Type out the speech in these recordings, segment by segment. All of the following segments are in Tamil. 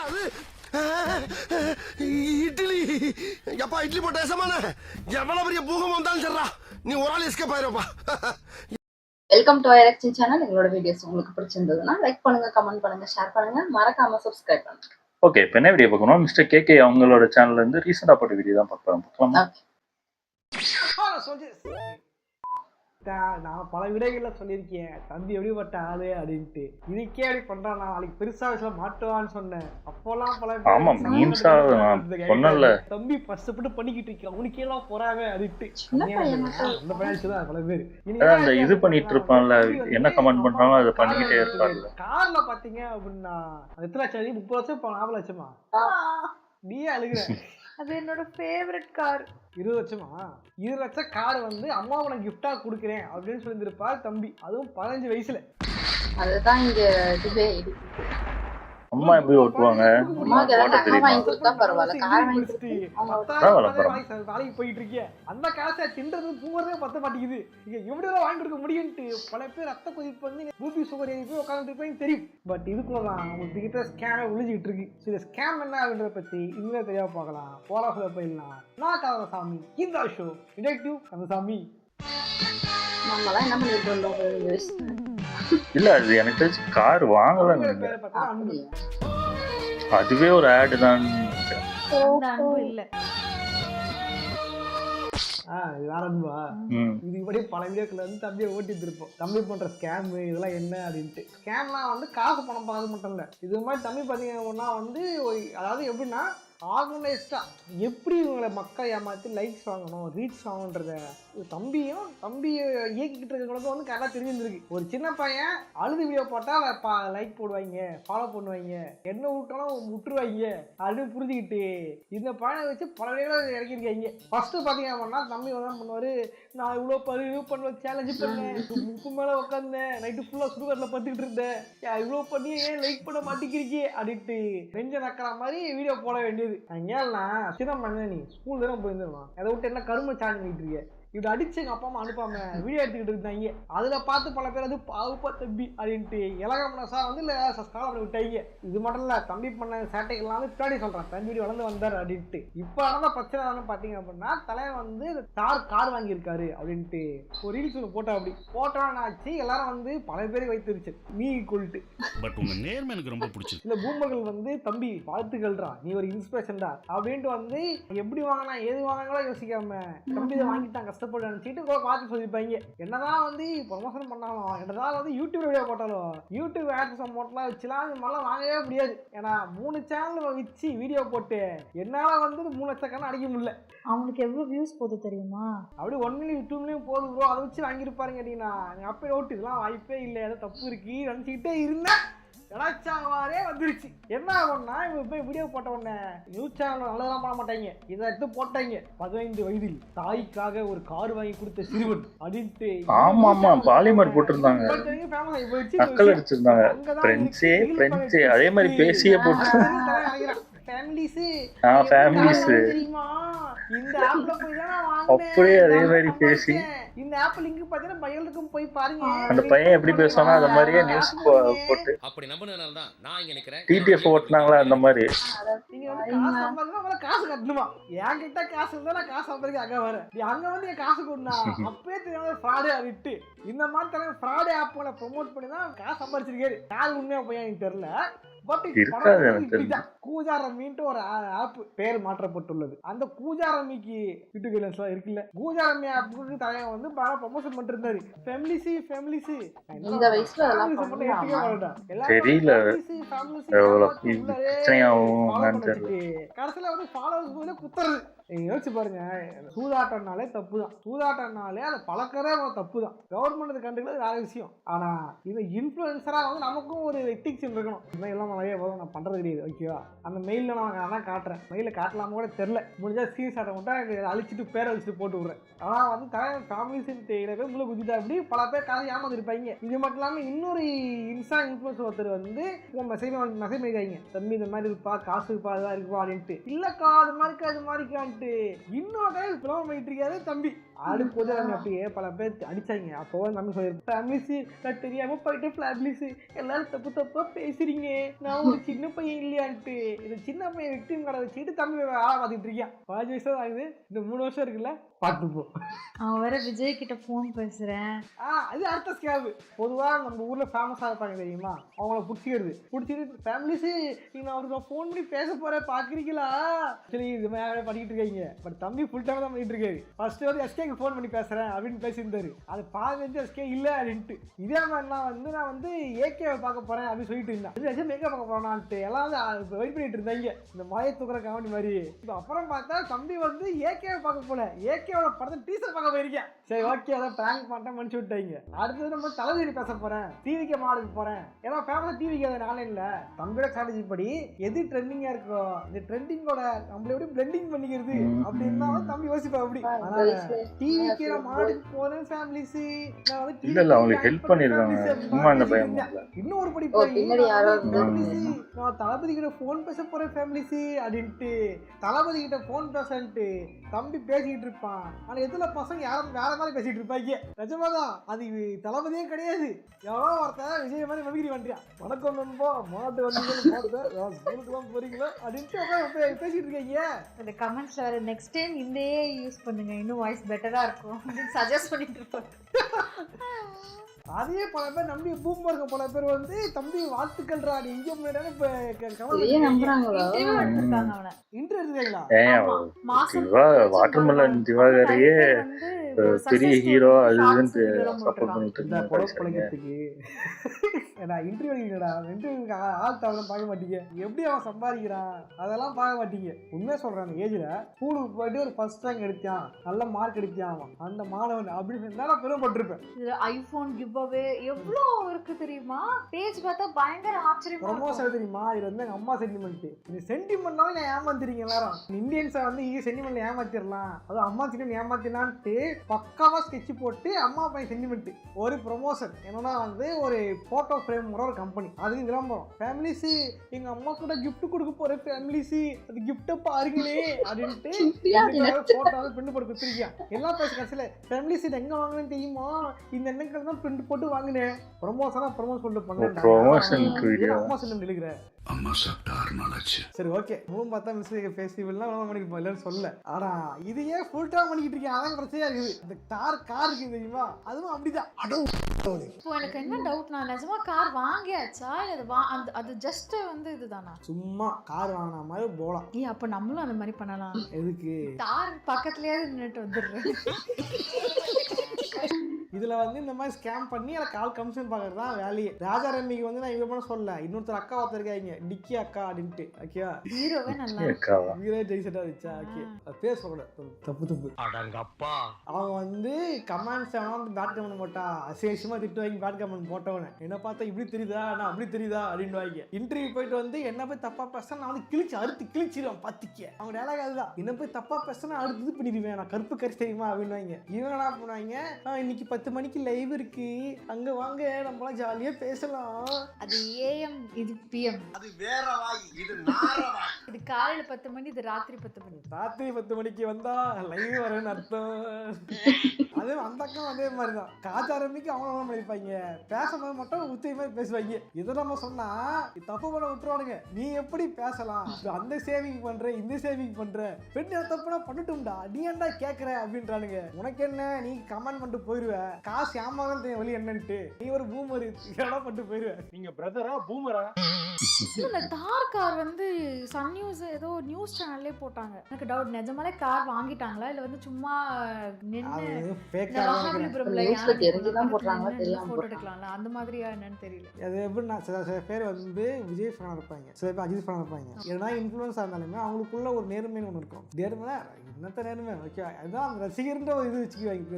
என்னது இட்லி? எப்பா இட்லி போட்ட ஏசமான எவ்வளவு பெரிய பூகம் வந்தாலும் சரிடா, நீ ஒரு ஆள் எஸ்கேப் ஆயிருப்பா. வெல்கம் டு ஐரக்ஷன் சேனல். எங்களோட வீடியோஸ் உங்களுக்கு பிடிச்சிருந்ததுன்னா லைக் பண்ணுங்க, கமெண்ட் பண்ணுங்க, ஷேர் பண்ணுங்க, மறக்காம சப்ஸ்கிரைப் பண்ணுங்க. ஓகே, இப்போ என்ன வீடியோ பார்க்கணும்? மிஸ்டர் கேகே அவங்களோட சேனல்ல இருந்து ரீசெண்டா போட்ட வீடியோ தான் பார்க்கலாமா? நான் பல விடைகள்ல சொல்லியிருக்கேன் தம்பி எப்படிப்பட்ட ஆளு அப்படின்ட்டு. இதுக்கே அப்படி பண்றான், நாளைக்கு பெருசா விஷயம் மாட்டுவான்னு சொன்னேன். அப்போலாம் பல தம்பி கஷ்டப்பட்டு பண்ணிக்கிட்டு இருக்கேன், உனக்கே எல்லாம் போறாங்க அப்படின்ட்டு அந்த பையன் பல பேர் இது பண்ணிட்டு இருப்பான்ல, என்ன கமெண்ட் பண்றாங்க அதை பண்ணிக்கிட்டே இருப்பாங்க. கார்ல பாத்தீங்க அப்படின்னா எத்தனை லட்சம்? 30 லட்சம் 40 லட்சமா? நீயே அழுகுற. அது என்னோட ஃபேவரட் கார். 20 லட்சமா? 20 லட்சம் கார் வந்து அம்மா உனக்கு கிஃப்டா கொடுக்குறேன் அப்படின்னு சொல்லியிருப்பார் தம்பி, அதுவும் 15 வயசுல. அதுதான் இங்க அம்மா எப்படி ஓட்டுவாங்க? வேலைக்கு போயிட்டு இருக்கிய அந்த காசை தின்றது தூங்குறதே பத்த மாட்டேங்குது. இங்க எவ்வளவு வாங்கி கொடுக்க முடியும்ட்டு பல பேர் ரத்த கொதிப்பு வந்து பூபி சுகர் போய் உட்காந்துட்டு இருப்பேன் தெரியும். பட் இதுக்குள்ளதான் உங்களுக்கு கிட்ட ஸ்கேம் ஒழிஞ்சிட்டு இருக்கு. இந்த ஸ்கேம் என்ன அப்படின்றத பத்தி இன்னும் தெரியாம பார்க்கலாம். போலா சொல்ல போயிடலாம். நான் கந்தசாமி, இந்த ஷோ டிடெக்டிவ் கந்தசாமி. நம்மளாம் என்ன பண்ணிட்டு இருந்தோம்? இல்ல, அது எனக்கு தெரிஞ்சு கார் வாங்கல, அதுவே ஒரு ஆட் தான். இல்ல இதுபடி பல வீடியோக்கள் வந்து தம்பியை ஓட்டிட்டு இருப்போம். தம்பி பண்ற ஸ்கேம் இதெல்லாம் என்ன அப்படின்ட்டு. ஸ்கேம்லாம் வந்து காசு பணம் பார்க்க மட்டும் இல்ல, இது மாதிரி தம்பி பாத்தீங்கன்னா வந்து அதாவது எப்படின்னா ஆர்கனைஸ்டா எப்படி இவங்களை மக்களை ஏமாற்றி லைக்ஸ் வாங்கணும், ரீச் வாங்கணுன்றத தம்பியை இயக்கிக்கிட்டு இருக்கிறவங்களுக்கு வந்து கரெக்டாக தெரிஞ்சிருக்கு. ஒரு சின்ன பையன் அழுது வீடியோ போட்டால் லைக் போடுவாங்க, ஃபாலோ பண்ணுவாங்க, என்ன விட்டாலும் விட்டுருவாங்க அப்படின்னு புரிஞ்சுக்கிட்டு இந்த பையனை வச்சு பல வீடியோவில் இறக்கிருக்காங்க. ஃபர்ஸ்ட் பார்த்தீங்க அப்படின்னா தம்பி என்ன பண்ணுவார், நான் இவ்வளோ பண்ணுவேன், சேலஞ்சு பண்ணேன், முக்கு மேலே உட்காந்தேன், நைட்டு ஃபுல்லாக சுடுகாட்டில் பார்த்துக்கிட்டு இருந்தேன், இவ்வளோ பண்ணி ஏன் லைக் பண்ண மாட்டேங்கிறீங்க அப்படின்ட்டு நெஞ்ச நக்கிற மாதிரி வீடியோ போட வேண்டியது. அங்கேனா சின்ன பண்ண நீ ஸ்கூல் தானே போயிருந்துருவான், அதை விட்டு என்ன கருமை சாணி பண்ணிட்டு இருக்க, இப்படி அடிச்சு எங்க அப்பா அம்மா அனுப்பாம வீடியோ எடுத்துக்கிட்டு இருந்தாங்க. அதுல பார்த்து பல பேர் அது பாவுப்பா தம்பி அப்படின்ட்டு இலகமனசா வந்து ஸ்காலம் பண்ணி விட்டாங்க. இது மட்டும் இல்ல, தம்பி பண்ண சேட்டைகள்லாம் பின்னாடி சொல்றான் தம்பி வளர்ந்து வந்தார் அப்படின்ட்டு. இப்ப நடந்த பிரச்சனை பாத்தீங்க அப்படின்னா தலைவன் வந்து கார் வாங்கியிருக்காரு அப்படின்ட்டு ஒரு ரீல்ஸ் ஒன்று போட்டா. அப்படி போட்டோன்னு ஆச்சு, எல்லாரும் வந்து பல பேருக்கு வைத்திருச்சு நீ கொல்ட்டு. பட் உங்க நேர்மை எனக்கு ரொம்ப பிடிச்சது. இந்த பூமர்கள் வந்து தம்பி வாழ்த்துக்கள்றா, நீ ஒரு இன்ஸ்பிரேஷன்டா அப்படின்ட்டு வந்து எப்படி வாங்கினா ஏது வாங்கினாங்களோ யோசிக்காம தம்பி இதை வாங்கிட்டாங்க கஷ்டப்பட்டு நினைச்சிட்டு மாற்றி சொல்லியிருப்பாங்க. என்னதான் வந்து ப்ரொமோஷன் பண்ணாலும், என்னதான் வந்து யூடியூப் வீடியோ போட்டாலும், யூடியூப் ஆட்ஸ் அமௌண்ட்லாம் வச்சுலாம் இது மாதிரிலாம் வாங்கவே முடியாது. ஏன்னா 3 சேனல் வச்சு வீடியோ போட்டு என்னால வந்து 3 லட்சம் அடிக்க முடியல. அவங்களுக்கு எவ்வளவு வியூஸ் போது தெரியுமா? அப்படி 1 மில்லியன் 2 மில்லியன் போதும் ப்ரோ, அதை வச்சு வாங்கியிருப்பாருங்க அப்படின்னா அப்பயே ஓட்டு இதெல்லாம் வாய்ப்பே இல்லை, ஏதோ தப்பு இருக்கு நினைச்சுக்கிட்டே இருந்தேன். இடைச்சாவாரே வந்துருச்சு. என்ன ஆகும்னா இவங்க போய் வீடியோ போட்ட உடனே நியூஸ் சேனல் நல்லதெல்லாம் பண்ண மாட்டாங்க, இதை எடுத்து போட்டாங்க 15 வயதில் தாய்க்காக ஒரு கார் வாங்கி கொடுத்த சிறுவன் அப்படின்ட்டு. ஆமா பாலிமர் போட்டிருந்தாங்க, மக்கள் அடிச்சிருந்தாங்க, அதே மாதிரி பேசியே போட்டு இந்த ஆப்ல போய் தான் அப்படியே அதே மாதிரி பேசி இந்த ஆப் லிங்க் பார்த்தீங்கன்னா பையலுக்கும் போய் பாருங்க. அந்த பையன் எப்படி பேசுவானா அந்த மாதிரியே நியூஸ் போட்டு அப்படி நம்பினதால தான் நான் இங்க நிக்கிறேன். டிடிஎஃப் ஓட்டுனாங்களா அந்த மாதிரி. நீங்க வந்து காசு சம்பாதிக்கணும், காசு கட்டணுமா? என்கிட்ட காசு இருந்தா நான் காசு சம்பாதிக்க அங்க வரேன், அங்க வந்து என் காசு கொடுனா அப்பவே தெரியாத ஃப்ராடு விட்டு இந்த மாதிரி தர ஃப்ராடு ஆப்களை ப்ரொமோட் பண்ணி தான் காசு சம்பாதிச்சிருக்காரு. யாரு உண்மையா போய் எனக்கு தெரியல. கூஜா ரம்மின்ட்டு ஒரு ஆப் பேர் மாற்றப்பட்டுள்ளது. அந்த கூஜா ரம்மிக்கு யூடியூப் எல்லாம் இருக்குல்ல, கூஜா ரம்மி ஆப்புக்கு தலைவன் வந்து பல ப்ரமோஷன் பண்ணிட்டு இருந்தாரு. ஃபேமிலிஸ் இந்த வயசுல தெரியல கடைசியில வந்து ஃபாலோவர்ஸ் குத்துறது. யோசிச்சு பாருங்க, சூதாட்டம்னாலே தப்பு தான், சூதாட்டம்னாலே அதை பழக்கறே தப்பு தான். கவர்மெண்ட் கண்டுக்கிறது வேற விஷயம். ஆனா இது இன்ஃபுளுசரா வந்து நமக்கும் ஒரு எத்திக்ஸ் இருக்கணும். எல்லாம் நிறைய போதும் நான் பண்றது கிடையாது, ஓகேவா? அந்த மெயில நான் காட்டுறேன், மெயில காட்டலாம கூட தெரியல, முடிஞ்சா ஸ்கிரீன்ஷாட்டை மட்டும் அழிச்சிட்டு பேரை வச்சுட்டு போட்டு விடுறேன். ஆனா வந்து ஃபேமிலிஸ் உள்ள குதிட்டா அப்படி பல பேர் காசு ஏமாந்துருப்பாங்க. இது மட்டும் இல்லாம இன்னொரு இன்ஃபுளுசர் ஒருத்தர் வந்து மெசேஜ் பண்ணிக்காங்க, தம்பி இந்த மாதிரி இருப்பா, காசு இருப்பா, அதெல்லாம் இருக்குப்பா அப்படின்ட்டு. இல்லக்கா அது மாதிரிக்கா அது மாதிரிக்கான்ட்டு இன்னொரு ப்ரோமோட் பண்ணிட்டு இருக்காரு தம்பி. ஆடு பூஜை அப்படியே பல பேர் அடிச்சாங்க. அப்போ நம்ம சொல்லிருப்போம், ஃபேமிலிஸ் நான் தெரியாம போயிட்டு ஃபேமிலிஸ் எல்லாரும் தப்பு தப்பா பேசுறீங்க, நான் ஒரு சின்ன பையன் இல்லையான்ட்டு. இந்த சின்ன பையன் விக்டிம் கடை வச்சுட்டு தம்பி ஆளா பார்த்துட்டு இருக்கான். 5 வயசு தான் ஆகுது, இந்த 3 வருஷம் இருக்குல்ல பார்த்துப்போம். அவன் வேற விஜய் கிட்ட ஃபோன் பேசுறேன். அது அடுத்த ஸ்கேம். பொதுவா நம்ம ஊர்ல ஃபேமஸா இருப்பாங்க தெரியுமா, அவங்கள பிடிச்சிட்டு ஃபேமிலிஸ் நான் அவருக்கு ஃபோன் பண்ணி பேச போறேன் பாக்குறீங்களா சரி இது மாதிரி பண்ணிட்டு இருக்காங்க. பட் தம்பி ஃபுல் டைம் தான் பண்ணிட்டு இருக்காரு. ஃபர்ஸ்ட் வந்து எஸ்கேக்கு ஃபோன் பண்ணி பேசுறேன் அப்படின்னு பேசியிருந்தாரு. அது பாதி எஸ்கே இல்ல அப்படின்ட்டு. இதே மாதிரிலாம் வந்து நான் வந்து ஏகேவை பார்க்க போறேன் அப்படின்னு சொல்லிட்டு இருந்தேன். மேக்கப் பார்க்க போறான்ட்டு எல்லாம் வெயிட் பண்ணிட்டு இருந்தாங்க இந்த மாய தூக்குற காமெடி மாதிரி. அப்புறம் பார்த்தா தம்பி வந்து ஏகேவை பார்க்க போல, ஏகேவோட படத்தை டீசர் பார்க்க போயிருக்கேன். சரி ஓகே அதை பிராங்க் பண்ணிட்டேன் மனுச்சு விட்டாங்க. அடுத்தது நம்ம தளபதி பேச போறேன், டிவிக்கு மாடுக்கு போறேன். ஏன்னா ஃபேமஸ் டிவிக்கு அதை ஆன்லைன்ல தம்பியோட ஸ்ட்ராட்டஜி படி எது ட்ரெண்டிங்கா இருக்கோ இந்த ட்ரெண்டிங்கோட நம்மள எப்படி பிளெண்டிங் பண்ணிக்கிறது அப்படின்னா தம்பி யோசிப்பா அப்படி. டிவிக்கு மாடுக்கு போறேன் ஃபேமிலிஸ் நான் வந்து இல்ல அவங்களுக்கு ஹெல்ப் பண்ணிருக்காங்க. சும்மா இந்த பையன் இன்னொரு படி போய் நான் தளபதி கிட்ட போன் பேச போறேன் ஃபேமிலிஸ் அப்படின்ட்டு தளபதி கிட்ட போன் பேசன்ட்டு தம்பி பேசிக்கிட்டு இருப்பான். ஆனா எதுல பசங்க யாரும் வேற மாதிரி பேசிட்டு இருப்பாங்க. நிஜமாதான் அது தளபதியே கிடையாது. எவ்வளோ ஒருத்தன் விஜய் மாதிரி நம்பிக்கை வந்துட்டான். வணக்கம் நண்பா மாட்டு வந்து போறீங்களா அப்படின்ட்டு பேசிட்டு இருக்கீங்க. இந்த கமெண்ட்ஸ்ல வேற நெக்ஸ்ட் டைம் இந்த யூஸ் பண்ணுங்க, இன்னும் வாய்ஸ் பெட்டரா இருக்கும் அப்படின்னு சஜஸ்ட் பண்ணிட்டு இருப்பாங்க. அதே பல பேர் நம்பி பூமா இருக்க பல பேர் வந்து தம்பி வாழ்த்துக்கள்ரா நீ இங்க முன்னாடி வாட்டர்மெலன் திவாகரையே பெரிய ஹீரோ அதுன்னு சப்போர்ட் பண்ணிட்டு இருக்காங்க. இன்டர்வியூடா இன்டர்வியூக்கு ஆள் தவிர பார்க்க மாட்டீங்க, எப்படி அவன் சம்பாதிக்கிறான் அதெல்லாம் பார்க்க மாட்டீங்க. உண்மையா சொல்றேன், அந்த ஏஜ்ல ஸ்கூலுக்கு போயிட்டு ஒரு ஃபர்ஸ்ட் ரேங்க் எடுத்தான், நல்ல மார்க் எடுத்தான் அவன் அந்த மாணவன் அப்படின்னு நான் பெருமைப்பட்டிருப்பேன். ஐபோன் கிவ் அவே எவ்வளோ இருக்கு தெரியுமா, பேஜ் பார்த்தா பயங்கர ஆச்சரியம். ப்ரமோஷன் தெரியுமா, இது வந்து எங்க அம்மா சென்டிமெண்ட். இந்த சென்டிமெண்ட்னால நான் ஏமாத்திருக்கீங்க எல்லாரும். இந்தியன்ஸை வந்து சென்டிமெண்ட்ல ஏமாத்திடலாம், அதுவும் அம்மா சென்டிமெண்ட் ஏமாத்திடலான்ட்டு பக்காவா ஸ்கெட்ச் போட்டு அம்மா பையன் சென்டிமெண்ட் ஒரு ப்ரமோஷன். என்னன்னா வந்து ஒரு போட்டோ ஃப்ரேம் ஒரு கம்பெனி அதுக்கு விளம்பரம். ஃபேமிலிஸ் எங்க அம்மா கூட கிஃப்ட் கொடுக்க போற ஃபேமிலிஸ் அது கிஃப்ட பாருங்களே அப்படின்ட்டு போட்டோ பிரிண்ட் போட்டு கொடுத்துருக்கியா. எல்லா பேச கடைசியில ஃபேமிலிஸ் இது எங்க வாங்கினேன்னு தெரியுமா, இந்த எண்ணங்கள் தான் பிரிண்ட் போட்டு வாங்கினேன். ப்ரமோஷனா ப்ரமோஷன் சொல்லிட்டு பண்ணேன். அம்மா சென்டிமெண்ட் எழுதுற அம்மா சாப்பிட்டா 6 நாள் ஆச்சு. சரி ஓகே மூணு பார்த்தா மிஸ்டேக் ஃபெஸ்டிவல்லாம் பண்ணிட்டு இல்லைன்னு சொல்ல. ஆனா இது ஏன் ஃபுல் டைம் பண்ணிக்கிட்டு இருக்கேன் அதான் பிரச்சனையா இருக்குது. இந்த கார் இருக்கு தெரியுமா அதுவும் அப்படிதான். இப்போ எனக்கு என்ன டவுட், நான் நிஜமா கார் வாங்கியாச்சா இல்ல அது ஜஸ்ட் வந்து இதுதானா, சும்மா கார் வாங்கின மாதிரி போலாம். அப்ப நம்மளும் அந்த மாதிரி பண்ணலாம். எதுக்கு கார் பக்கத்துலயே நின்னுட்டு வந்துடுறேன். இதுல வந்து இந்த மாதிரி ஸ்கேம் பண்ணி எனக்கு கால் கமிஷன் பாக்குறது தான் வேலையே. ராஜா ரம்மிக்கு வந்து நான் இவ்வளவு சொல்ல, இன்னொருத்தர் அக்கா ஒருத்தர் இருக்காங்க டிக்கி அக்கா அப்படின்ட்டு. ஓகேவா, ஹீரோவே நல்லா ஹீரோ ஜெய்செட்டா இருந்துச்சா. ஓகே பேர் சொல்ல தப்பு அடங்கப்பா. அவங்க வந்து கமெண்ட்ஸ் வந்து பேட் கமெண்ட் போட்டா அசேஷமா திட்டு வாங்கி பேட் கமெண்ட் போட்டவன என்ன பார்த்தா இப்படி தெரியுதா நான் அப்படி தெரியுதா அப்படின்னு வாங்க. இன்டர்வியூ போயிட்டு வந்து என்ன போய் தப்பா பேச நான் வந்து கிழிச்சிருவேன் பாத்திக்க. அவங்க டேலாக் அதுதான், என்ன போய் தப்பா பேச நான் அடுத்து இது பண்ணிடுவேன், நான் கருப்பு கறி தெரியுமா அப்படின்னு வாங்க. இவங்க என்ன பண்ணுவாங்க, இன்னைக்கு 10 மணிக்கு லைவ் இருக்கு அங்க வாங்க நம்மளாம் ஜாலியா பேசலாம். அது AM இது PM, அது வேற வாய் இது நார வாய். இது காலையில 10 மணி இது ராத்திரி 10 மணி. ராத்திரி 10 மணிக்கு வந்தா லைவ் வரேன்னு அர்த்தம். அதே அந்த அக்கம் அதே மாதிரிதான் காச்சாரம்பிக்கு அவங்க பண்ணிருப்பாங்க, பேசும்போது மட்டும் உத்தி மாதிரி பேசுவாங்க. இதை நம்ம சொன்னா தப்பு பண்ண விட்டுருவானுங்க. நீ எப்படி பேசலாம், அந்த சேவிங் பண்ற இந்த சேவிங் பண்ற பெண் தப்புனா பண்ணட்டும்டா நீ ஏன்டா கேக்குற அப்படின்றானுங்க. உனக்கு என்ன நீ கமெண்ட் பண்ணிட்டு போயிருவ, காசு ஏமாதான் தெரியும் வழி என்னன்ட்டு. நீ ஒரு பூமர் இதெல்லாம் பண்ணிட்டு போயிருவ. நீங்க பிரதரா பூமரா? இந்த தார் கார் வந்து சன் நியூஸ் ஏதோ நியூஸ் சேனல்லே போட்டாங்க. எனக்கு டவுட், நிஜமாலே கார் வாங்கிட்டாங்களா இல்ல வந்து சும்மா நின்னு மகாபலிபுரம்ல தெரிஞ்சுதான் போடுறாங்க தெரியாம போட்டோ எடுக்கலாம்ல அந்த மாதிரியா என்னன்னு தெரியல. அது எப்படின்னா சில பேர் வந்து விஜய் ஃபேனா இருப்பாங்க, சில பேர் அஜித் ஃபேனா இருப்பாங்க. ஏன்னா இன்ஃப்ளூயன்ஸா இருந்தாலுமே அவங்களுக்குள்ள ஒரு நேர்மைன்னு ஒன்று இருக்கும். நேர்மை என்னத்த நேர்மை ஓகே அதுதான் அந்த ரசிகர்ன்ற ஒரு இது வச்சுக்குவாங்க.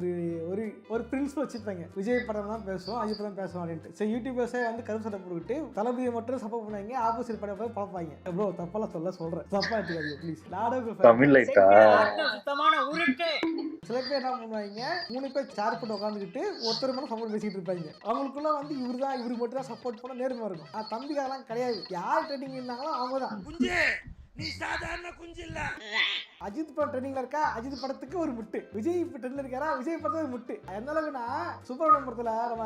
ஒரு ஒரு பிரின்சிபல் வச்சுருப்பாங்க, விஜய் படம் தான் பேசுவோம் அஜித் படம் பேசுவோம் அப்படின்ட்டு. சரி யூடியூபர்ஸே வந்து கருப்பு சட்டை போட்டுக்கிட்டு தளபதியை மட்டும் சப்போர்ட் பண்ணுவாங்க, ஆப்போசிட் படம் போய் பார்ப்பாங்க. ப்ரோ தப்பெல்லாம் சொல்றேன் தப்பா எடுத்துக்காதீங்க ப்ளீஸ். தமிழ் லைட்டா சில பேர் என்ன பண்ணுவாங்க, 3 பேர் சேர் போட்டு உட்காந்துக்கிட்டு ஒருத்தர் மட்டும் சப்போர்ட் பேசிட்டு இருப்பாங்க. அவங்களுக்குள்ள வந்து இவரு மட்டும் தான் சப்போர்ட் பண்ண நேர்மை இருக்கும். தம்பிக்காரெல்லாம் கிடையாது, யார் ட்ரெண்டிங் இருந்தாங்களோ அவங்க தான். நீ சாதாரண குஞ்சு இல்ல. அஜித் படம் ட்ரெண்டிங்ல இருக்கா, அஜித் படத்துக்கு ஒரு முட்டு. விஜய் இப்ப ட்ரெண்ட்ல இருக்காரா, விஜய் படத்துக்கு ஒரு முட்டு. எந்த அளவுக்குன்னா சூப்பர்மேன் படத்துல நம்ம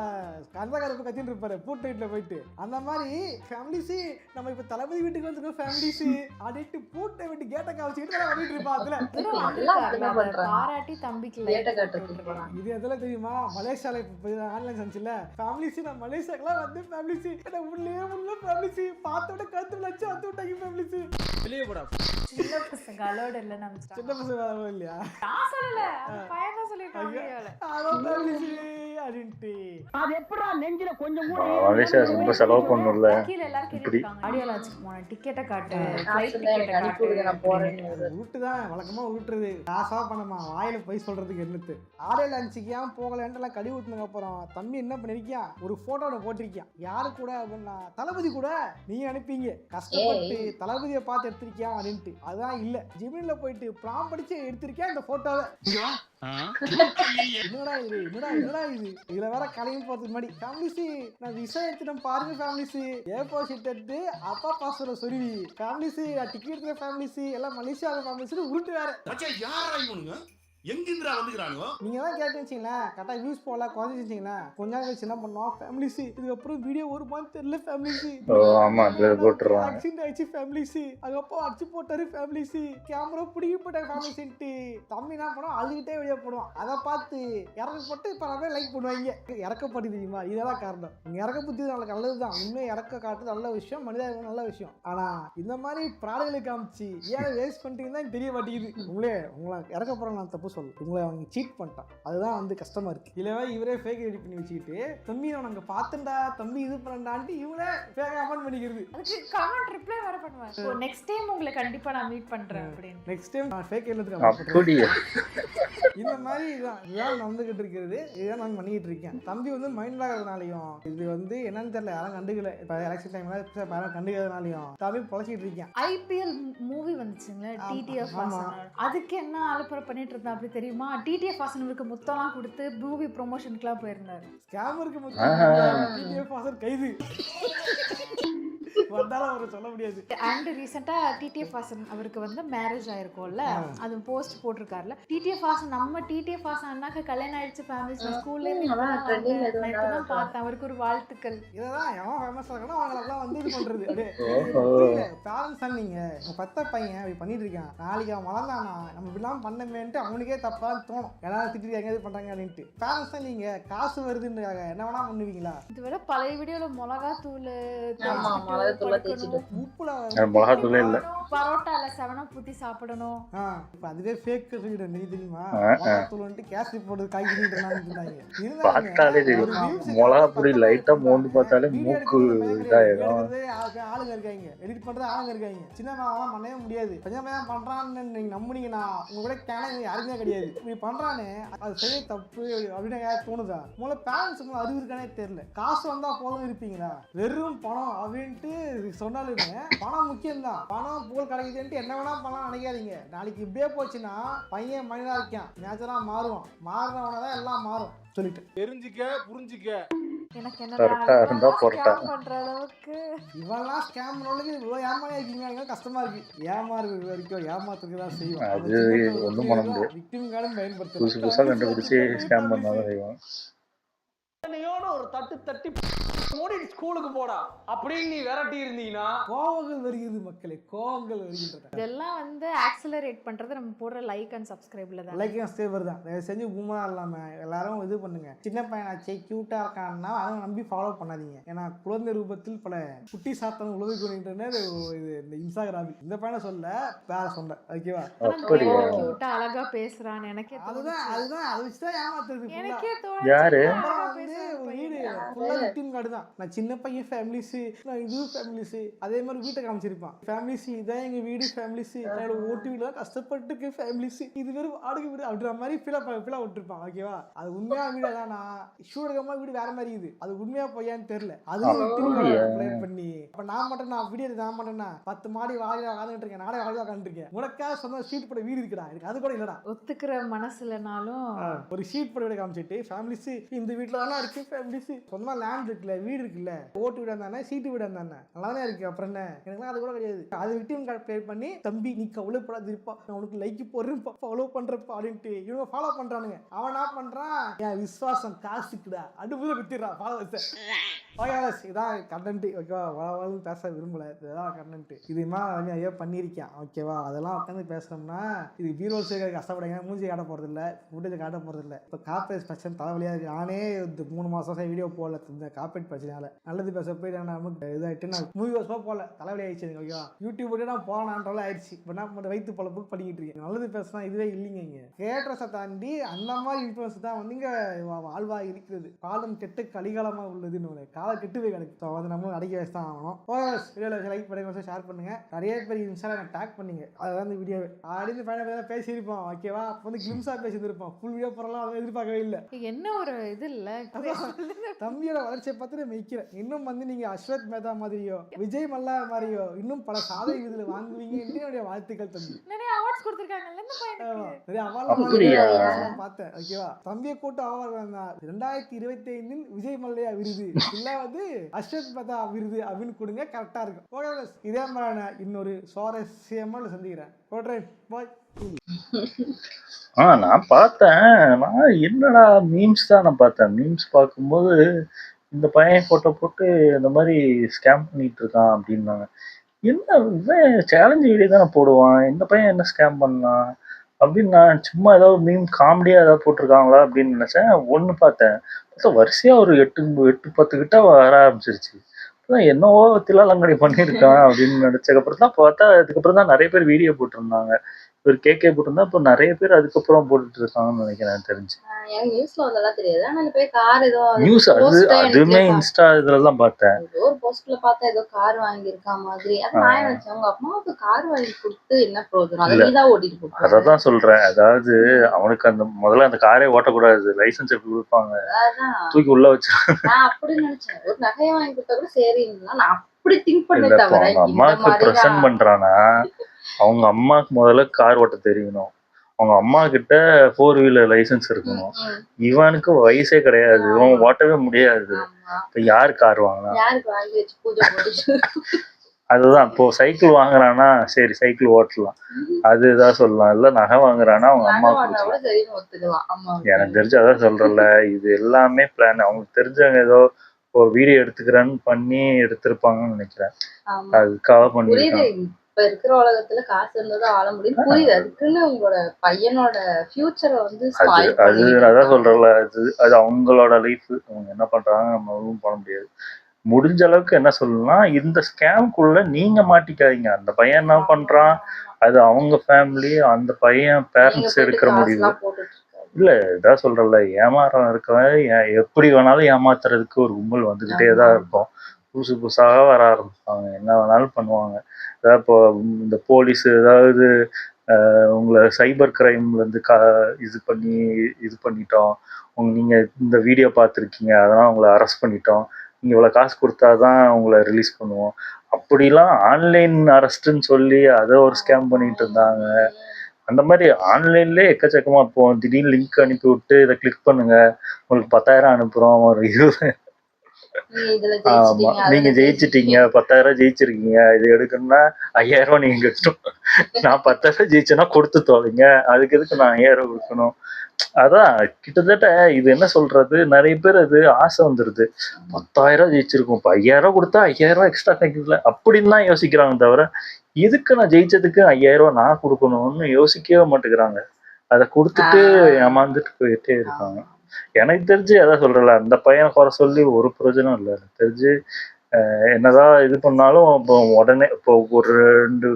கந்தகாரப்பு கத்தின்னு இருப்பாரு பூட் நைட்ல போயிட்டு, அந்த மாதிரி ஃபேமிலிஸ் நம்ம இப்ப தளபதி வீட்டுக்கு வந்துருக்கோம் ஃபேமிலிஸ் அடிட்டு பூட்டை விட்டு கேட்ட காவச்சிட்டு வந்துட்டு இருப்பா. அதுல பாராட்டி தம்பிக்கு கேட்ட காட்டுறதுக்கு இது எதெல்லாம் தெரியுமா, மலேசியால ஆன்லைன் சந்திச்சுல ஃபேமிலிஸ், நான் மலேசியாக்கெல்லாம் வந்து ஃபேமிலிஸ் என்ன உள்ளே உள்ள ஃபேமிலிஸ் பார்த்தோட கருத்து லட்சம் வந்து விட்டாங்க ஃபேமிலிஸ். வெளியே போடா சின்ன பசங்க அலோட் இல்ல நம்ம சின்ன பசங்க வரவும் இல்லையா, நான் சொல்லல அந்த பையன் தான் சொல்லிட்டாங்க. அதான் ஃபேமிலிஸ் அப்படின்ட்டு அது எப்படா நெஞ்சில கொஞ்சம் கூட மலேசியா ரொம்ப செலவு பண்ணும்ல. கீழ எல்லாரும் கேட்டிருக்காங்க ஆடியோ லான்ச்சுக்கு போன டிக்கெட்டை காட்டு, நான் ஃளைட் சொன்னேன் எனக்கு டிக்கெட்டை அனுப்பி விடுங்க நான் போறேன்னு. உருட்டு தான் வழக்கமா உருட்டுறது, காசா பண்ணமா வாயில போய் சொல்றதுக்கு என்னத்து. ஆடியோ லான்ச்சுக்கு ஏன் போகலன்ட்டுலாம் கடி ஊத்துனதுக்கு அப்புறம் தம்பி என்ன பண்ணிருக்கியா, ஒரு போட்டோட போட்டிருக்கியா, யாரு கூட அப்படின்னா தளபதி கூட நீங்க அனுப்பிங்க கஷ்டப்பட்டு தளபதியை பார்த்து எடுத்திருக்கியா அப்படின்ட்டு. அதான் இல்ல ஜிமின்ல போயிட்டு பிளான் படிச்சு எடுத்திருக்கியா இந்த போட்டோவை. என்னடா இது என்னடா என்னடா இது, இதுல வேற கலையும் போறதுக்கு முன்னாடி ஃபேமிலிஸ் நான் விசா எடுத்துட்டேன் பாருங்க ஃபேமிலிஸ், ஏர்போர்ட் ஷீட் எடுத்து அப்பா பாஸ்வேர்ட சொருவி ஃபேமிலிஸ் டிக்கெட் எடுக்கிற ஃபேமிலிஸ் எல்லாம் மலேசியா ஃபேமிலிஸ் உருட்டு வேற. மச்சான் யாரா இவனுங்க எங்கிருந்துடா வந்துக்கிறானுங்க? நீங்க தான் கேட்டு வச்சீங்களேன் கரெக்டா வியூஸ் போல குறைஞ்சி வச்சீங்களா, கொஞ்ச நாள் கழிச்சு என்ன பண்ணுவோம் ஃபேமிலிஸ், இதுக்கப்புறம் வீடியோ ஒரு மாதிரி தெரியல ஃபேமிலிஸ், ஆமா அதுல போட்டுருவாங்க. ஆக்சிடென்ட் ஆயிடுச்சு ஃபேமிலிஸ், அதுக்கப்புறம் அடிச்சு போட்டாரு ஃபேமிலிஸ், கேமரா பிடிக்க போட்டாரு ஃபேமிலிஸ்ன்ட்டு தம்பி என்ன பண்ணுவோம் அழுகிட்டே வெளியே போடுவான். அதை பார்த்து இறக்கப்பட்டு இப்போ நிறைய லைக் பண்ணுவாங்க. இறக்கப்பட்டு தெரியுமா, இதெல்லாம் காரணம். நீங்க இறக்க புத்தி நம்மளுக்கு நல்லதுதான், உண்மையை இறக்க காட்டுறது நல்ல விஷயம், மனிதாபிமானம் நல்ல விஷயம். ஆனா இந்த மாதிரி ப்ராடக்ட்களை காமிச்சு ஏன் வேஸ்ட் பண்ணிட்டீங்கன்னா தெரிய மாட்டேங்குது. உங்களை இறக்க போறாங்க நான் தப்பு சொல்லு, உங்களை அவங்க சீட் பண்ணிட்டான், அதுதான் வந்து கஷ்டமா இருக்கு. இல்லவா இவரே ஃபேக் எடிட் பண்ணி வச்சுக்கிட்டு தம்பி நான் அங்க பார்த்தேன்டா தம்பி இது பண்ணான்ட்டு இவரே ஃபேக் கமெண்ட் பண்ணிக்கிறது. அதுக்கு கமெண்ட் ரிப்ளை வேற பண்ணுவாங்க. சோ நெக்ஸ்ட் டைம் உங்களை கண்டிப்பா நான் மீட் பண்றேன் அப்படின்னு. நெக்ஸ்ட் டைம் நான் ஃபேக் எழுதுக்கு அப்படியே இந்த மாதிரி இதுதான் நடந்துகிட்டு இருக்கிறது, இதுதான் நான் பண்ணிக்கிட்டு இருக்கேன். தம்பி வந்து மைண்ட் ஆகிறதுனாலையும் இது வந்து என்னன்னு தெரியல, யாரும் கண்டுக்கல, இப்போ எலெக்ஷன் டைம்ல யாரும் கண்டுக்கிறதுனாலையும் தம்பி பொழைச்சிட்டு இருக்கேன். ஐபிஎல் மூவி வந்துச்சுங்களே டிடிஎஃப் வாசன், அதுக்கு என்ன அலப்பறை பண்ணிட்டு இருந்தா அப்படி தெரியுமா, டிடிஎஃப் வாசனுக்கு முத்தம்லாம் கொடுத்து மூவி ப்ரொமோஷனுக்குலாம் போயிருந்தாரு. ஸ்கேமருக்கு முத்தம் கைது வந்தாலும் அவரை சொல்ல முடியாது. அண்ட் ரீசெண்டா டிடிஎஃப் வாசன் அவருக்கு வந்து மேரேஜ் ஆயிருக்கும்ல, அது போஸ்ட் போட்டிருக்காருல, டிடிஎஃப் வாசன் நம்ம டிடிஎஃப் வாசன் அண்ணாக்கு கல்யாணம் ஆயிடுச்சு ஃபேமிலிஸ் ஸ்கூல்ல இருந்து இப்பதான் பார்த்தேன், அவருக்கு ஒரு வாழ்த்துக்கள். இதெல்லாம் எவன் ஃபேமஸ் ஆகணும் அவங்களெல்லாம் வந்து இது பண்றது அப்படியே பேரண்ட்ஸ் தான். நீங்க பத்த பையன் அப்படி பண்ணிட்டு இருக்கான், நாளைக்கு அவன் வளர்ந்தானா நம்ம இப்படிலாம் பண்ணமேன்ட்டு அவனுக்கே தப்பா தோணும், எல்லாரும் திட்டி எங்க இது பண்றாங்க அப்படின்ட்டு. பேரண்ட்ஸ் தான் நீங்க காசு வருதுன்றாங்க என்ன வேணா பண்ணுவீங்களா. இதுவரை பழைய வீடியோல மிளகா தூள் மிளகாத்தூளே இல்ல, பரோட்டால 7 ஊத்தி சாப்பிடணும். இப்ப அதுவே ஃபேக் சொல்லிடுறேன் நீ தெரியுமா, தூள் வந்துட்டு கேசரி போட்டு காய் பண்ணிட்டு பார்த்தாலே தெரியும் மிளகா பொடி லைட்டா மோந்து பார்த்தாலே மூக்கு இதாயிடும். ஆளுங்க இருக்காங்க எடிட் பண்றது, ஆளுங்க இருக்காங்க, சின்ன பையன் பண்ணவே முடியாது, கொஞ்சம் பையன் பண்றான்னு நீங்க நம்புனீங்கன்னா உங்க கூட கேன யாருமே கிடையாது. இப்படி பண்றானே அது செய்ய தப்பு அப்படின்னு தோணுதா, உங்களை பேரண்ட்ஸ் அறிவு இருக்கானே தெரியல. காசு வந்தா போதும் இருப்பீங்களா, வெறும் பணம் அப்படின்ட்டு சொன்னாலுமே பணம் முக்கியம்தான், பணம் புகழ் கிடைக்குதுன்ட்டு என்ன வேணா பண்ணலாம் நினைக்காதீங்க. நாளைக்கு இப்படியே போச்சுன்னா பையன் மனிதா இருக்கான் நேச்சரா மாறுவான், மாறினவனதான் எல்லாம் மாறும் சொல்லிட்டு தெரிஞ்சுக்க புரிஞ்சுக்க. எனக்கு கரெக்டா இருந்தா பொறுத்தா பண்ற அளவுக்கு இவெல்லாம் ஸ்கேம் இவ்வளவு ஏமாறியா இருக்கீங்க, கஷ்டமா இருக்கு. ஏமாறு வரைக்கும் ஏமாத்துக்கு தான் செய்யும், அது ஒண்ணும் பண்ண முடியாது. விக்டிம் கார்டும் பயன்படுத்த புதுசு புதுசா கண்டுபிடிச்சு ஸ்கேம் பண்ணாதான் செய்வோம். ஒரு தட்டு தட்டி மூடி ஸ்கூலுக்கு போடா அப்படின்னு நீ விரட்டி இருந்தீங்கன்னா கோவங்கள் வருகிறது மக்களே, கோவங்கள் வருகின்றன. இதெல்லாம் வந்து ஆக்சலரேட் பண்றது நம்ம போடுற லைக் அண்ட் சப்ஸ்கிரைப்ல தான். லைக் அண்ட் சப்ஸ்கிரைபர் தான் தயவு செஞ்சு பூமா இல்லாம எல்லாரும் இது பண்ணுங்க. சின்ன பையனாச்சே கியூட்டா இருக்கான்னா அதை நம்பி ஃபாலோ பண்ணாதீங்க, ஏன்னா குழந்தை ரூபத்தில் பல குட்டி சாத்தனம் உழவு கொண்டிருந்தது இது இந்த இன்ஸ்டாகிராமில். இந்த பையனை சொல்ல வேற சொல்ல ஓகேவா, கியூட்டா அழகா பேசுறான்னு எனக்கே அதுதான் அதை வச்சுதான் ஏமாத்துறது. எனக்கே யாரு வீடு ஃபுல்லா விக்டிம் கார்டு தான். நான் சின்ன பையன் ஃபேமிலிஸ், நான் இது ஃபேமிலிஸ், அதே மாதிரி வீட்டை காமிச்சிருப்பான் ஃபேமிலிஸ், இதான் எங்க வீடு ஃபேமிலிஸ், என்னோட ஓட்டு வீடு கஷ்டப்பட்டுக்கு ஃபேமிலிஸ், இது வெறும் வாடகை வீடு அப்படின்ற மாதிரி ஃபீலா விட்டுருப்பான் ஓகேவா. அது உண்மையா வீடு தானா ஷூ எடுக்காம வீடு வேற மாதிரி இது, அது உண்மையா பொய்யான்னு தெரியல. அதுவும் விக்டிம் கார்டு பண்ணி அப்ப நான் மட்டும் நான் வீடியோ நான் மட்டும்னா 10 மாடி வாடகை உட்காந்துட்டு இருக்கேன், நானே வாடகை உட்காந்துட்டு இருக்கேன், உனக்காக சொந்த ஷீட் போட வீடு இருக்குடா, எனக்கு அது கூட இல்லடா. ஒத்துக்கிற மனசுலனாலும் ஒரு ஷீட் போட வீடு காமிச்சிட்டு ஃபேமிலிஸ் இந்த வீட்டுல தானே இருக்கு ஃபேமிலிஸ், சொந்தமா லேண்ட் இருக்குல்ல வீடு இருக்குல்ல, ஓட்டு வீடு இருந்தானே சீட்டு வீடு இருந்தானே நல்லா தானே இருக்கு. அப்புறம் என்ன, எனக்குலாம் அது கூட கிடையாது. அது விக்டிம் கார்டு ப்ளே பண்ணி தம்பி நீ கவலை படாதிருப்பா, நான் உனக்கு லைக் போடுறேன்ப்பா, ஃபாலோ பண்றப்பா அப்படின்ட்டு இவங்க ஃபாலோ பண்றானுங்க. அவன் என்ன பண்றான், என் விசுவாசம் காசுக்குடா அடுப்புல வித்துடுறான் ஃபாலோவர்ஸ். இதான் கண்டென்ட் ஓகேவா. பேச விரும்பல, இதுதான் கண்டென்ட். இதுமா ஐயோ பண்ணியிருக்கேன் ஓகேவா. அதெல்லாம் உட்காந்து பேசுறோம்னா இது பீரோல் சேர்க்க கஷ்டப்படுங்க. மூஞ்சி காட்ட போறது இல்லை, ஃபுட்டேஜ் காட்ட போறது இல்லை. இப்போ காப்பரேட் பிரச்சனை தலைவலியா இருக்கு. நானே 3 மாசம் வீடியோ போடல இந்த காப்பரேட் பிரச்சனையால. நல்லது பேச போய் நான் நமக்கு இதாகிட்டு நான் 3 வருஷமா போடல, தலைவலி ஆயிடுச்சு ஓகேவா. யூடியூப் போட்டு நான் போனான்றால ஆயிடுச்சு. இப்போ நான் வயிற்று பல புக் பண்ணிக்கிட்டு இருக்கேன். நல்லது பேசினா இதுவே இல்லைங்க. இங்கே கேட்ரஸை தாண்டி அந்த மாதிரி இன்ஃபுளுன்ஸ் தான் வந்து இங்கே வாழ்வா இருக்கிறது. காலம் கெட்டு கலிகாலமாக உள்ளதுன்னு காலம் கெட்டு போய் கிடக்கு. வந்து நம்மளும் அடிக்க வச்சு தான் ஆகணும். வீடியோவில் லைக் பண்ணுங்க, ஷேர் பண்ணுங்க. நிறைய பேர் இன்ஸ்டால டேக் பண்ணீங்க, அதுதான் இந்த வீடியோவே. அப்படின்னு ஃபைனல் பேசியிருப்போம் ஓகேவா. அப்போ வந்து கிளிம்ஸா பேசியிருப்போம். ஃபுல் வீடியோ போறலாம் அதை எதிர்பார்க்கவே இல்லை. என்ன ஒரு இது இல்ல தம்பியோட வளர்ச்சியை பார்த்து மெய்க்கிறேன். இன்னும் வந்து நீங்க அஸ்வத் மேதா மாதிரியோ விஜய் மல்லா மாதிரியோ இன்னும் பல சாதனை விருதுல வாங்குவீங்க. என்னுடைய வாழ்த்துக்கள் தம்பி. நிறைய அவார்ட்ஸ் கொடுத்திருக்காங்கல்ல இந்த பையனுக்கு. நிறைய அவார்ட் பார்த்தேன் ஓகேவா. தம்பியை கூட்டு அவார்டு 2025 விஜய் மல்லையா விருது இல்ல வந்து அஸ்வத் மேதா விருது அப்படின்னு கொடுங்க, கரெக்டா இருக்கும். இதே மாதிரி இன்னொரு சுவாரஸ்யமான சந்திக்கிறேன். போய் நான் பார்த்தேன். நான் என்னடா மீம்ஸ் தான் நான் பார்த்தேன். மீம்ஸ் பார்க்கும்போது இந்த பையன் போட்டோ போட்டு இந்த மாதிரி ஸ்கேம் பண்ணிட்டு இருக்கான் அப்படின்னாங்க. என்ன சேலஞ்சு வீடியோ தானே போடுவான், இந்த பையன் என்ன ஸ்கேம் பண்ணான் அப்படின்னு நான் சும்மா ஏதாவது மீம் காமெடியாக ஏதாவது போட்டிருக்காங்களா அப்படின்னு நினச்சேன். ஒன்று பார்த்தேன், வரிசையாக ஒரு 8-10 கிட்ட வர ஆரம்பிச்சிருச்சு. என்னவோ தில்லாலங்கடி பண்ணியிருக்கான் அப்படின்னு நினச்சதுக்கப்புறம் தான் பார்த்தா, அதுக்கப்புறம் தான் நிறைய பேர் வீடியோ போட்டிருந்தாங்க. ஒரு கேக்கே போட்டிருந்தா இப்போ நிறைய பேர் அதுக்கப்புறம் போட்டுட்டு இருக்காங்கன்னு நினைக்கிறேன் தெரிஞ்சு. எனக்கு நியூஸ்ல வந்தெல்லாம் தெரியாது. ஆனா போய் கார் ஏதோ நியூஸ் அதுவுமே இன்ஸ்டா இதுலதான் பார்த்தேன். ஏதோ ஒரு போஸ்ட்ல பார்த்தா ஏதோ கார் வாங்கியிருக்கா மாதிரி. அது நான் நினைச்சேன் உங்க அம்மாவுக்கு கார் வாங்கி கொடுத்து என்ன பிரயோஜனம், அதை நீதான் ஓட்டிட்டு போக. அததான் சொல்றேன். அதாவது அவனுக்கு அந்த முதல்ல அந்த காரே ஓட்டக்கூடாது, லைசன்ஸ் எப்படி கொடுப்பாங்க, தூக்கி உள்ள வச்சு. நான் அப்படி நினைச்சேன் ஒரு நகையை வாங்கி கொடுத்தா கூட சரின்னா நான் அப்படி திங்க் பண்ண தவிர. அவங்க அம்மாவுக்கு பிரசன்ட் பண்றானா, அவங்க அம்மாவுக்கு முதல்ல கார் ஓட்ட தெரியணும், அவங்க அம்மா கிட்ட 4 வீலர் லைசன்ஸ் இருக்கணும். இவனுக்கு வயசே கிடையாது, இவன் ஓட்டவே முடியாது. இப்ப யாரு கார் வாங்கலாம்? அதுதான் இப்போ சைக்கிள் வாங்குறானா சரி சைக்கிள் ஓட்டலாம், அதுதான் சொல்லலாம். இல்ல நகை வாங்குறானா அவங்க அம்மாவுக்கு. எனக்கு தெரிஞ்சு அதான் சொல்றல, இது எல்லாமே பிளான். அவங்களுக்கு தெரிஞ்சவங்க ஏதோ ஒரு வீடியோ எடுத்துக்கிறேன்னு பண்ணி எடுத்திருப்பாங்கன்னு நினைக்கிறேன். அதுக்காக பண்ணிருக்காங்க. இப்ப இருக்கிற உலகத்துல காசு இருந்ததும் ஆள முடியும், புரியுது. அதுக்குன்னு உங்களோட பையனோட ஃபியூச்சரை வந்து அது அதான் சொல்றல, அது அவங்களோட லைஃப், அவங்க என்ன பண்றாங்க நம்ம ஒன்றும் பண்ண முடியாது. முடிஞ்ச அளவுக்கு என்ன சொல்லணும்னா, இந்த ஸ்கேம்குள்ள நீங்க மாட்டிக்காதீங்க. அந்த பையன் என்ன பண்றான், அது அவங்க ஃபேமிலி, அந்த பையன் பேரண்ட்ஸ் எடுக்கிற முடிவு இல்ல. இதான் சொல்றல, ஏமாறம் இருக்கவன் எப்படி வேணாலும் ஏமாத்துறதுக்கு ஒரு கும்பல் வந்துகிட்டே தான் இருக்கும். புதுசு புதுசாக வர ஆரம்பிப்பாங்க, என்ன வேணாலும் பண்ணுவாங்க. அதாவது இப்போ இந்த போலீஸ் ஏதாவது உங்களை சைபர் கிரைம்லேருந்து இது பண்ணிட்டோம், நீங்கள் இந்த வீடியோ பார்த்துருக்கீங்க அதெல்லாம் உங்களை அரெஸ்ட் பண்ணிட்டோம், நீங்கள் இவ்வளோ காசு கொடுத்தா தான் உங்களை ரிலீஸ் பண்ணுவோம், அப்படிலாம் ஆன்லைன் அரெஸ்ட்டுன்னு சொல்லி அதை ஒரு ஸ்கேம் பண்ணிட்டு இருந்தாங்க. அந்த மாதிரி ஆன்லைன்லேயே எக்கச்சக்கமாக இப்போ திடீர்னு லிங்க் அனுப்பி விட்டு இதை கிளிக் பண்ணுங்க உங்களுக்கு 10,000 அனுப்புகிறோம், ஒரு 20. ஆமா, நீங்க ஜெயிச்சிட்டீங்க, 10,000 ஜெயிச்சிருக்கீங்க, இது எடுக்கணும்னா 5,000 நீங்க கட்டணும். நான் 10,000 ஜெயிச்சேன்னா கொடுத்து தோவீங்க, அதுக்கு எதுக்கு நான் 5,000 கொடுக்கணும்? அதான் கிட்டத்தட்ட இது என்ன சொல்றது, நிறைய பேர் அது ஆசை வந்துருது. 10,000 ஜெயிச்சிருக்கும், இப்போ 5,000 கொடுத்தா 5,000 எக்ஸ்ட்ரா கிடைக்கல அப்படின்னு தான் யோசிக்கிறாங்க தவிர, இதுக்கு நான் ஜெயிச்சதுக்கு 5,000 நான் கொடுக்கணும்னு யோசிக்கவே மாட்டேங்கிறாங்க. அதை கொடுத்துட்டு ஏமாந்துட்டு போயிட்டே இருக்காங்க. எனக்கு தெரிஞ்சு அதான் சொல்றல, அந்த பையனை குறை சொல்லி ஒரு பிரயோஜனம் இல்லை. எனக்கு தெரிஞ்சு என்னதான் இது பண்ணாலும் இப்போ உடனே இப்போ ஒரு 2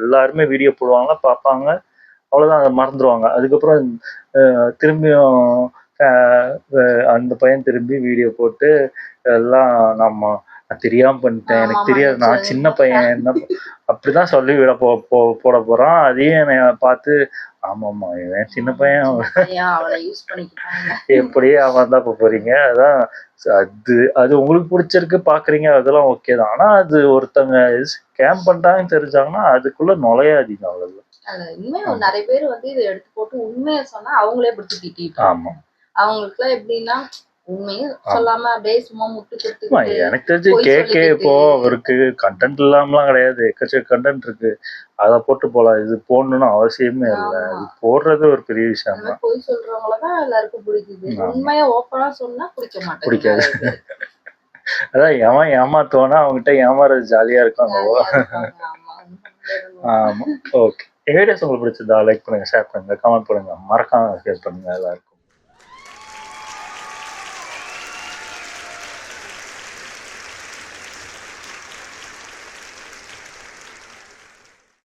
எல்லாருமே வீடியோ போடுவாங்க பார்ப்பாங்க, அவ்வளோதான், அதை மறந்துடுவாங்க. அதுக்கப்புறம் திரும்பியும் அந்த பையன் திரும்பி வீடியோ போட்டு எல்லாம் நான் தெரியாம பண்ணிட்டேன், எனக்கு தெரியாது, நான் சின்ன பையன், என்ன அப்படிதான் சொல்லி விட போட போறான். அதையும் என்னை பார்த்து ஆமாம்மா இவன் சின்ன பையன் எப்படியே அவன் தான் இப்போ போறீங்க. அதான் அது உங்களுக்கு பிடிச்சிருக்கு பாக்குறீங்க, அதெல்லாம் ஓகே தான். ஆனா அது ஒருத்தவங்க ஸ்கேம் பண்றாங்கன்னு தெரிஞ்சாங்கன்னா அதுக்குள்ள நுழையாதீங்க, அவ்வளவுதான். நிறைய பேர் வந்து இதை எடுத்து போட்டு உண்மையை சொன்னா அவங்களே பிடிச்சி திட்டிட்டு. ஆமா, அவங்களுக்குலாம் எப்படின்னா உண்மையும் சொல்லாம அப்படியே சும்மா முட்டு ஆமா, கொடுத்து எனக்கு தெரிஞ்சு பொய் கேக்கே இப்போ சொல்லிக்கிட்டு. அவருக்கு கண்டென்ட் இல்லாமலாம் கிடையாது, எக்கச்சக்க கண்டென்ட் இருக்கு. அதை போட்டு போலாம், இது போடணும்னு அவசியமே இல்லை. ஆமா. இது போடுறது ஒரு பெரிய விஷயம் அந்த தான். மாதிரி பொய் சொல்றவங்களதான் எல்லாருக்கும் பிடிக்குது. ஆமா. உண்மையா ஓப்பனா சொன்னா பிடிக்க மாட்டேங்குது பிடிக்காது. நிறைய பேருக்கு. அதான் எவன் ஏமாத்துவானா அவங்ககிட்ட ஏமாறது ஜாலியா இருக்கும். ஜாலியா இருப்பாங்க. ஆமா. ஆமா, ஓகே. வீடியோஸ் உங்களுக்கு பிடிச்சிருந்தா லைக் பண்ணுங்க, ஷேர் பண்ணுங்க, கமெண்ட் பண்ணுங்க, மறக்காம ஷேர் பண்ணுங்க எல்லாருக்கும்.